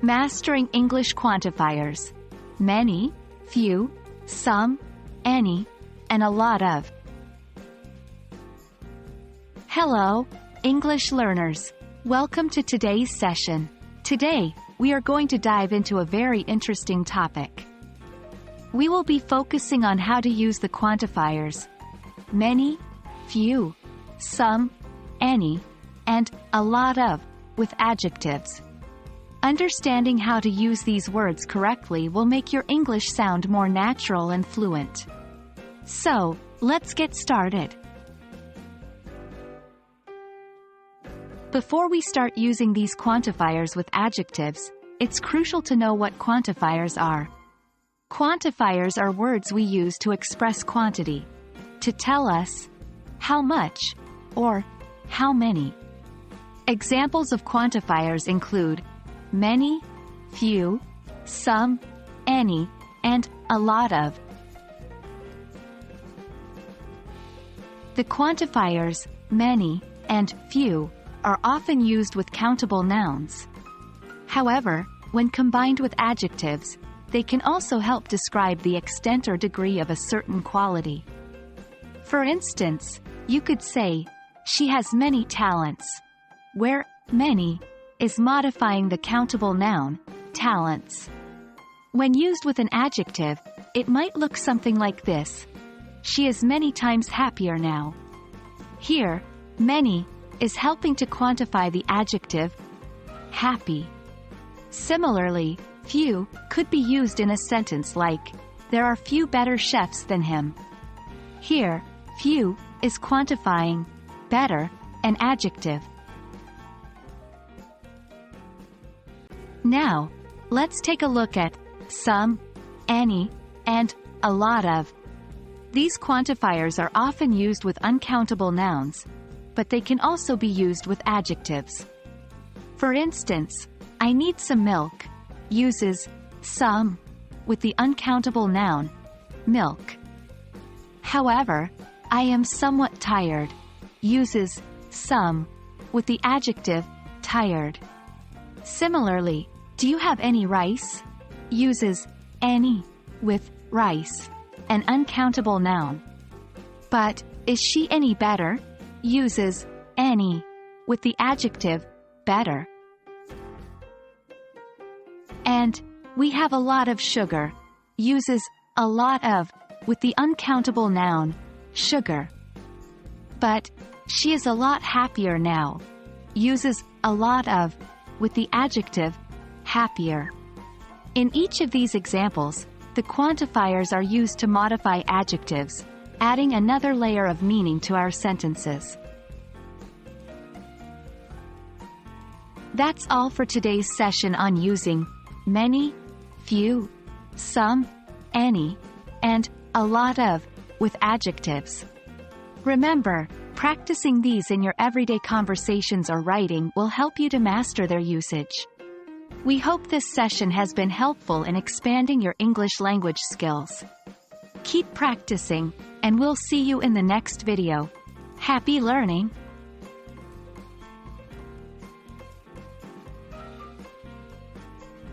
Mastering English Quantifiers. Many, few, some, any, and a lot of. Hello, English learners. Welcome to today's session. Today, we are going to dive into a very interesting topic. We will be focusing on how to use the quantifiers many, few, some, any, and a lot of with adjectives. Understanding how to use these words correctly will make your English sound more natural and fluent. So, let's get started. Before we start using these quantifiers with adjectives, it's crucial to know what quantifiers are. Quantifiers are words we use to express quantity, to tell us how much or how many. Examples of quantifiers include many, few, some, any, and a lot of. The quantifiers many and few are often used with countable nouns. However, when combined with adjectives, they can also help describe the extent or degree of a certain quality. For instance, you could say, "She has many talents," where many is modifying the countable noun, talents. When used with an adjective, it might look something like this: "She is many times happier now." Here, many is helping to quantify the adjective happy. Similarly, few could be used in a sentence like, "There are few better chefs than him." Here, few is quantifying better, an adjective. Now, let's take a look at some, any, and a lot of. These quantifiers are often used with uncountable nouns, but they can also be used with adjectives. For instance, "I need some milk" uses some with the uncountable noun, milk. However, "I am somewhat tired" uses some with the adjective, tired. Similarly, "Do you have any rice?" uses any with rice, an uncountable noun. But "Is she any better?" uses any with the adjective, better. And "We have a lot of sugar" uses a lot of with the uncountable noun, sugar. But "She is a lot happier now" uses a lot of with the adjective, happier. In each of these examples, the quantifiers are used to modify adjectives, adding another layer of meaning to our sentences. That's all for today's session on using many, few, some, any, and a lot of with adjectives. Remember, practicing these in your everyday conversations or writing will help you to master their usage. We hope this session has been helpful in expanding your English language skills. Keep practicing, and we'll see you in the next video. Happy learning!